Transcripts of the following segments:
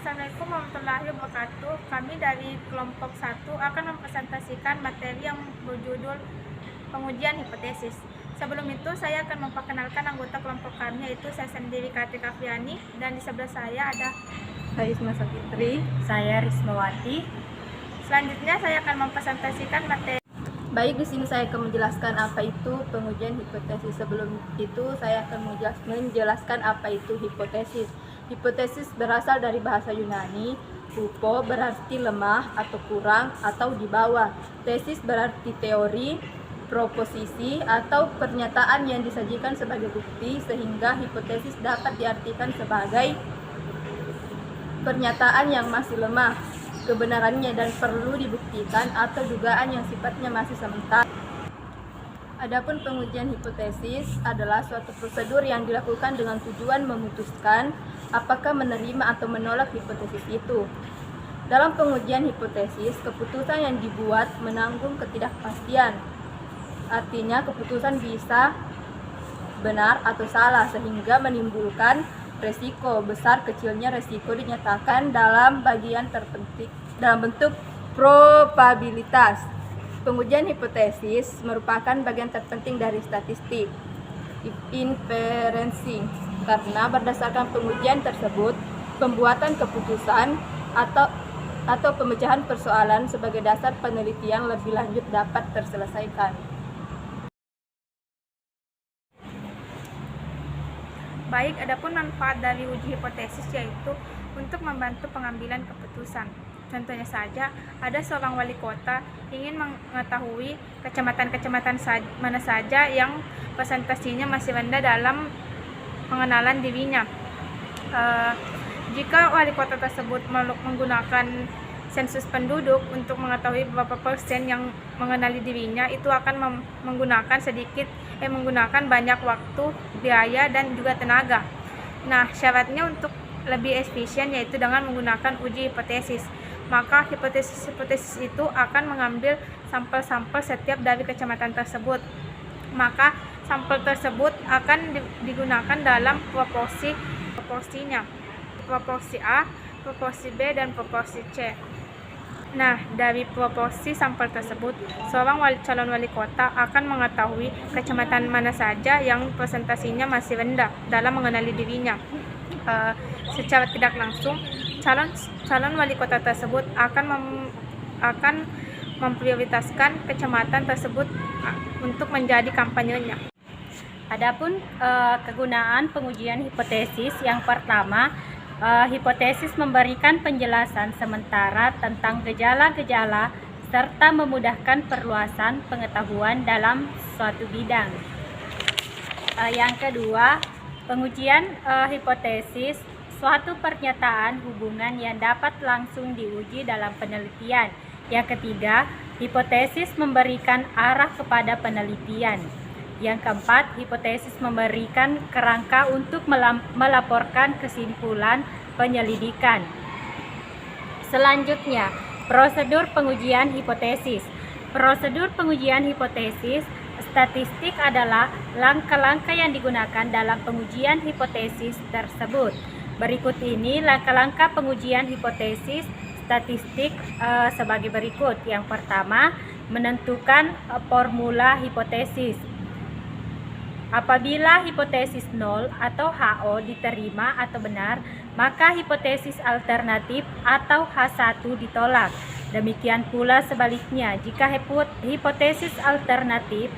Assalamualaikum warahmatullahi wabarakatuh. Kami dari kelompok 1 akan mempresentasikan materi yang berjudul pengujian hipotesis. Sebelum itu, saya akan memperkenalkan anggota kelompok kami, yaitu saya sendiri Kartika Fiani, dan di sebelah saya ada Saya Isma Sapitri. Saya Rismawati. Selanjutnya, saya akan mempresentasikan materi. Baik, di sini saya akan menjelaskan apa itu pengujian hipotesis. Sebelum itu, saya akan menjelaskan apa itu hipotesis. Hipotesis berasal dari bahasa Yunani. Hupo berarti lemah atau kurang atau di bawah. Tesis berarti teori, proposisi atau pernyataan yang disajikan sebagai bukti, sehingga hipotesis dapat diartikan sebagai pernyataan yang masih lemah kebenarannya dan perlu dibuktikan atau dugaan yang sifatnya masih sementara. Adapun pengujian hipotesis adalah suatu prosedur yang dilakukan dengan tujuan memutuskan apakah menerima atau menolak hipotesis itu. Dalam pengujian hipotesis, keputusan yang dibuat menanggung ketidakpastian. Artinya, keputusan bisa benar atau salah sehingga menimbulkan resiko. Besar kecilnya resiko dinyatakan dalam bagian terpenting dalam bentuk probabilitas. Pengujian hipotesis merupakan bagian terpenting dari statistik inferensi, karena berdasarkan pengujian tersebut, pembuatan keputusan atau pemecahan persoalan sebagai dasar penelitian lebih lanjut dapat terselesaikan. Baik, adapun manfaat dari uji hipotesis yaitu untuk membantu pengambilan keputusan. Contohnya saja, ada seorang wali kota ingin mengetahui kecamatan-kecamatan mana saja yang presentasinya masih rendah dalam pengenalan dirinya. Jika wali kota tersebut menggunakan sensus penduduk untuk mengetahui berapa persen yang mengenali dirinya, itu akan menggunakan banyak waktu, biaya, dan juga tenaga. Nah, syaratnya untuk lebih efisien yaitu dengan menggunakan uji hipotesis. Maka hipotesis itu akan mengambil sampel-sampel setiap dari kecamatan tersebut. Maka sampel tersebut akan digunakan dalam proporsinya. Proporsi A, proporsi B, dan proporsi C. Nah, dari proporsi sampel tersebut, seorang calon wali kota akan mengetahui kecamatan mana saja yang presentasinya masih rendah dalam mengenali dirinya. Secara tidak langsung, calon wali kota tersebut akan memprioritaskan kecamatan tersebut untuk menjadi kampanyenya. Adapun kegunaan pengujian hipotesis, yang pertama, hipotesis memberikan penjelasan sementara tentang gejala-gejala serta memudahkan perluasan pengetahuan dalam suatu bidang. Yang kedua, pengujian hipotesis suatu pernyataan hubungan yang dapat langsung diuji dalam penelitian. Yang ketiga, hipotesis memberikan arah kepada penelitian. Yang keempat, hipotesis memberikan kerangka untuk melaporkan kesimpulan penyelidikan. Selanjutnya, prosedur pengujian hipotesis. Prosedur pengujian hipotesis statistik adalah langkah-langkah yang digunakan dalam pengujian hipotesis tersebut. Berikut ini langkah-langkah pengujian hipotesis statistik sebagai berikut. Yang pertama, menentukan formula hipotesis. Apabila hipotesis 0 atau HO diterima atau benar, maka hipotesis alternatif atau H1 ditolak. Demikian pula sebaliknya, jika hipotesis alternatif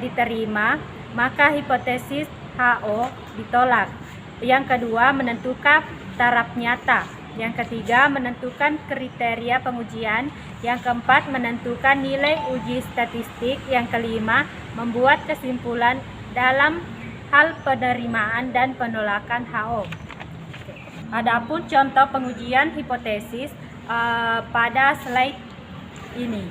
diterima, maka hipotesis HO ditolak. Yang kedua, menentukan taraf nyata. Yang ketiga, menentukan kriteria pengujian. Yang keempat, menentukan nilai uji statistik. Yang kelima, membuat kesimpulan dalam hal penerimaan dan penolakan HO. Adapun contoh pengujian hipotesis pada slide ini.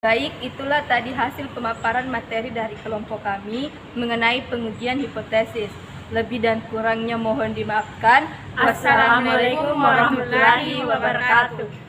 Baik, itulah tadi hasil pemaparan materi dari kelompok kami mengenai pengujian hipotesis. Lebih dan kurangnya mohon dimaafkan. Assalamualaikum warahmatullahi wabarakatuh.